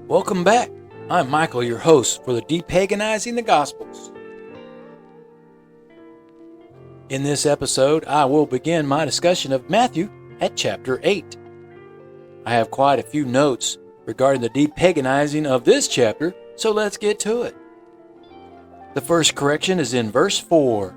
Welcome back. I'm Michael, your host for the De-Paganizing the Gospels. In this episode, I will begin my discussion of Matthew at chapter 8. I have quite a few notes regarding the de-paganizing of this chapter, so let's get to it. The first correction is in verse 4.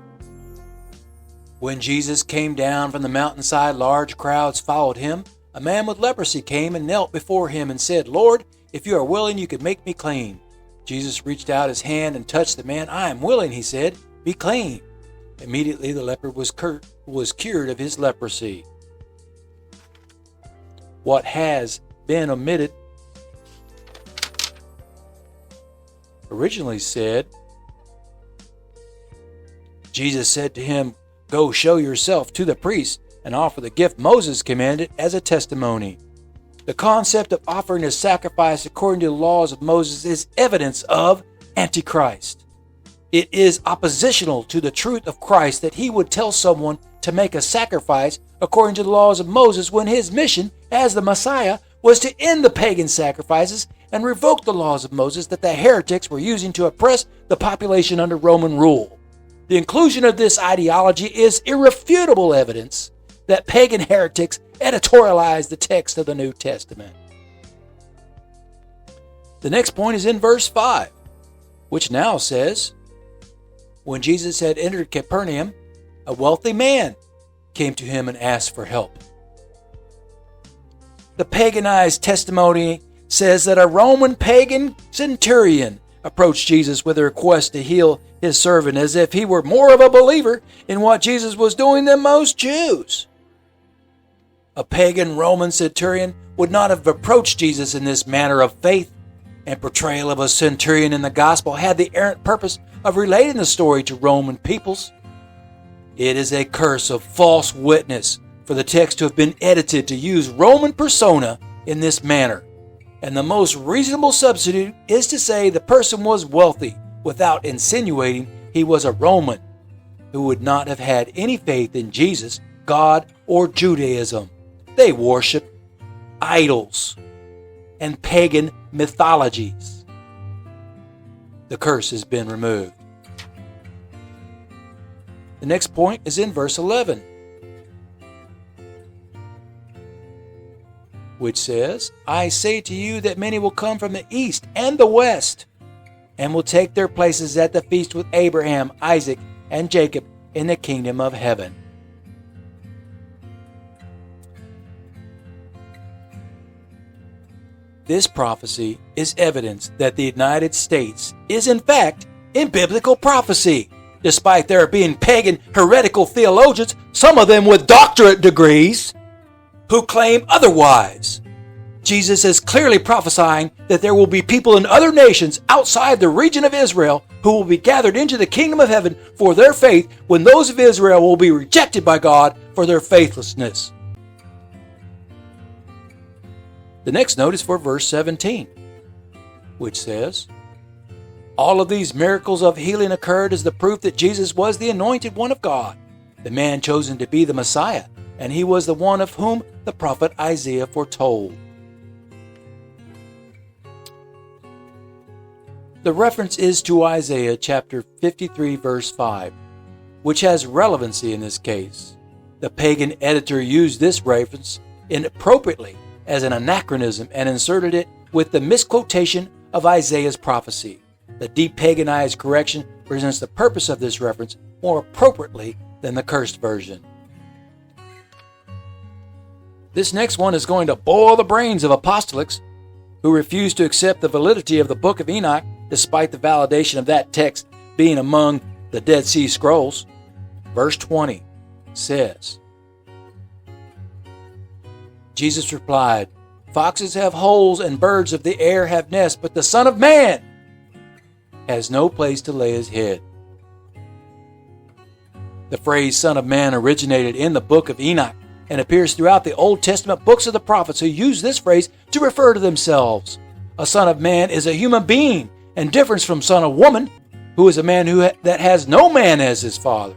When Jesus came down from the mountainside, large crowds followed him. A man with leprosy came and knelt before him and said, "Lord, if you are willing, you could make me clean." Jesus reached out his hand and touched the man. "I am willing," he said. "Be clean." Immediately the leper was cured of his leprosy. What has been omitted originally said, Jesus said to him, "Go show yourself to the priest and offer the gift Moses commanded as a testimony." The concept of offering a sacrifice according to the laws of Moses is evidence of Antichrist. It is oppositional to the truth of Christ that he would tell someone to make a sacrifice according to the laws of Moses when his mission as the Messiah was to end the pagan sacrifices and revoke the laws of Moses that the heretics were using to oppress the population under Roman rule. The inclusion of this ideology is irrefutable evidence that pagan heretics editorialized the text of the New Testament. The next point is in verse 5, which now says, when Jesus had entered Capernaum, a wealthy man came to him and asked for help. The Paganized Testimony says that a Roman pagan centurion approached Jesus with a request to heal his servant as if he were more of a believer in what Jesus was doing than most Jews. A pagan Roman centurion would not have approached Jesus in this manner of faith, and portrayal of a centurion in the gospel had the errant purpose of relating the story to Roman peoples. It is a curse of false witness for the text to have been edited to use Roman persona in this manner, and the most reasonable substitute is to say the person was wealthy without insinuating he was a Roman who would not have had any faith in Jesus, God, or Judaism. They worship idols and pagan mythologies. The curse has been removed. The next point is in verse 11, which says, "I say to you that many will come from the east and the west, and will take their places at the feast with Abraham, Isaac, and Jacob in the kingdom of heaven." This prophecy is evidence that the United States is in fact in biblical prophecy, despite there being pagan heretical theologians, some of them with doctorate degrees, who claim otherwise. Jesus is clearly prophesying that there will be people in other nations outside the region of Israel who will be gathered into the kingdom of heaven for their faith, when those of Israel will be rejected by God for their faithlessness. The next note is for verse 17, which says, "All of these miracles of healing occurred as the proof that Jesus was the anointed one of God, the man chosen to be the Messiah, and he was the one of whom the prophet Isaiah foretold." The reference is to Isaiah chapter 53 verse 5, which has relevancy in this case. The pagan editor used this reference inappropriately as an anachronism and inserted it with the misquotation of Isaiah's prophecy. The de-paganized correction presents the purpose of this reference more appropriately than the cursed version. This next one is going to boil the brains of apostolics who refuse to accept the validity of the book of Enoch despite the validation of that text being among the Dead Sea Scrolls. Verse 20 says, Jesus replied, "Foxes have holes and birds of the air have nests, but the Son of Man has no place to lay his head." The phrase Son of Man originated in the book of Enoch and appears throughout the Old Testament books of the prophets, who use this phrase to refer to themselves. A son of man is a human being, and differs from son of woman, who is a man that has no man as his father.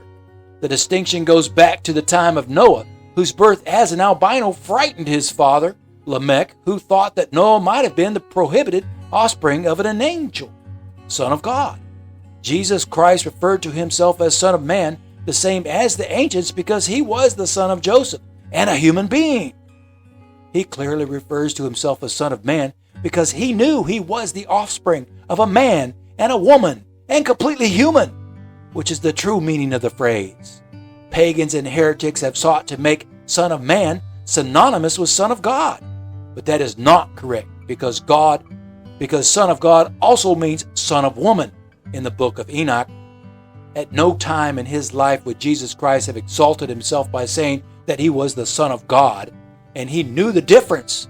The distinction goes back to the time of Noah, whose birth as an albino frightened his father, Lamech, who thought that Noah might have been the prohibited offspring of an angel, Son of God. Jesus Christ referred to himself as Son of Man, the same as the ancients, because he was the son of Joseph and a human being. He clearly refers to himself as Son of Man because he knew he was the offspring of a man and a woman and completely human, which is the true meaning of the phrase. Pagans and heretics have sought to make Son of Man synonymous with Son of God, but that is not correct because Son of God also means Son of Woman in the book of Enoch. At no time in his life would Jesus Christ have exalted himself by saying that he was the Son of God, and he knew the difference.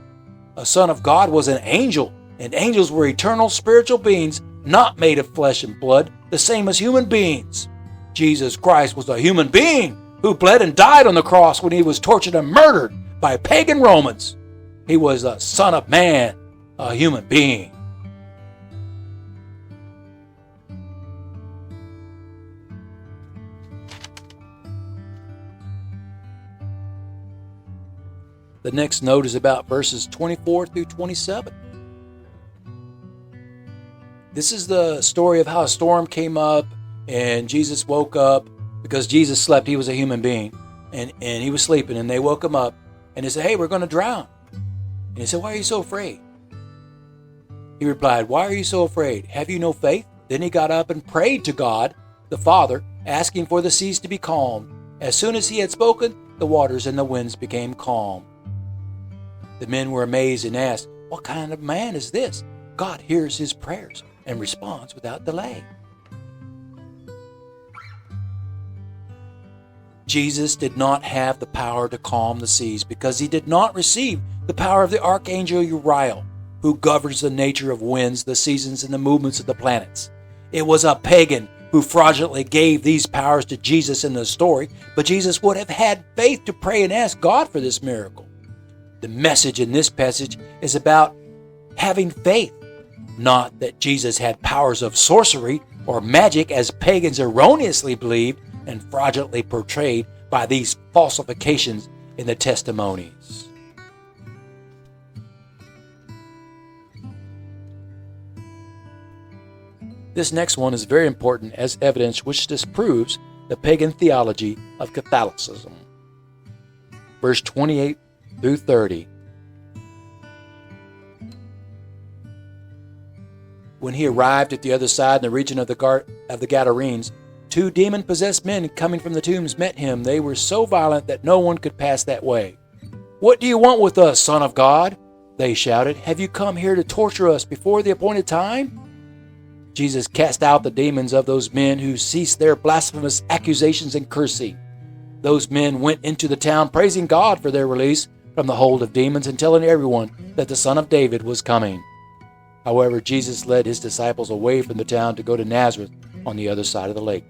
A son of God was an angel, and angels were eternal spiritual beings not made of flesh and blood, the same as human beings. Jesus Christ was a human being who bled and died on the cross when he was tortured and murdered by pagan Romans. He was a Son of Man, a human being. The next note is about verses 24 through 27. This is the story of how a storm came up and Jesus woke up because Jesus slept. He was a human being and he was sleeping, and they woke him up and they said, "Hey, we're going to drown." And he said, "Why are you so afraid?" He replied, "Why are you so afraid? Have you no faith?" Then he got up and prayed to God, the Father, asking for the seas to be calmed. As soon as he had spoken, the waters and the winds became calm. The men were amazed and asked, "What kind of man is this? God hears his prayers and responds without delay." Jesus did not have the power to calm the seas because he did not receive the power of the archangel Uriel, who governs the nature of winds, the seasons, and the movements of the planets. It was a pagan who fraudulently gave these powers to Jesus in the story, but Jesus would have had faith to pray and ask God for this miracle. The message in this passage is about having faith, not that Jesus had powers of sorcery or magic as pagans erroneously believed and fraudulently portrayed by these falsifications in the testimonies. This next one is very important as evidence which disproves the pagan theology of Catholicism. Verse 28 through 30. When he arrived at the other side in the region of the Gadarenes, 2 demon-possessed men coming from the tombs met him. They were so violent that no one could pass that way. "What do you want with us, Son of God?" they shouted. "Have you come here to torture us before the appointed time?" Jesus cast out the demons of those men who ceased their blasphemous accusations and cursing. Those men went into the town praising God for their release from the hold of demons and telling everyone that the Son of David was coming. However, Jesus led his disciples away from the town to go to Nazareth on the other side of the lake.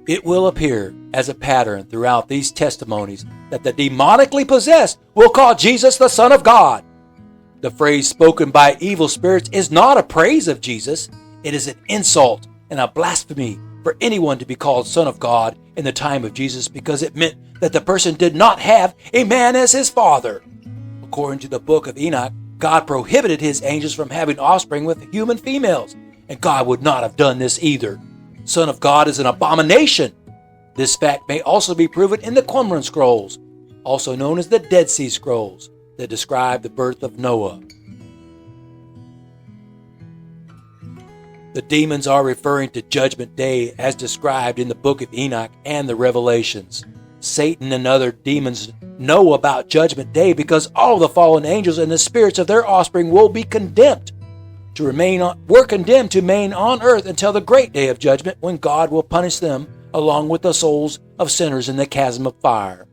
It will appear as a pattern throughout these testimonies that the demonically possessed will call Jesus the Son of God. The phrase spoken by evil spirits is not a praise of Jesus. It is an insult and a blasphemy for anyone to be called Son of God in the time of Jesus because it meant that the person did not have a man as his father. According to the book of Enoch, God prohibited his angels from having offspring with human females, and God would not have done this either. Son of God is an abomination. This fact may also be proven in the Qumran Scrolls, also known as the Dead Sea Scrolls, that describe the birth of Noah. The demons are referring to Judgment Day as described in the book of Enoch and the Revelations. Satan and other demons know about Judgment Day because all the fallen angels and the spirits of their offspring will be condemned to remain on earth until the great day of judgment, when God will punish them along with the souls of sinners in the chasm of fire.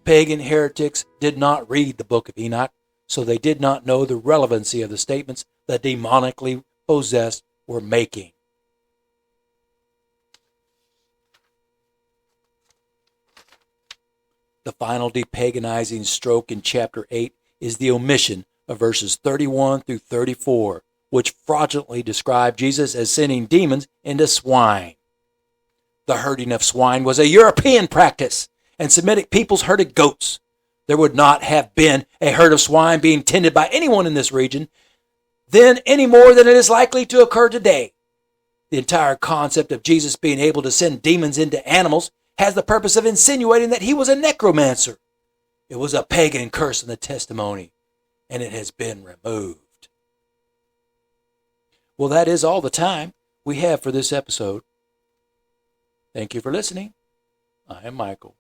Pagan heretics did not read the book of Enoch, so they did not know the relevancy of the statements the demonically possessed were making. The final de-paganizing stroke in chapter 8 is the omission of verses 31 through 34, which fraudulently describe Jesus as sending demons into swine. The herding of swine was a European practice, and Semitic peoples herded goats. there would not have been a herd of swine being tended by anyone in this region then any more than it is likely to occur today. The entire concept of Jesus being able to send demons into animals has the purpose of insinuating that he was a necromancer. It was a pagan curse in the testimony, and it has been removed. Well, that is all the time we have for this episode. Thank you for listening. I am Michael.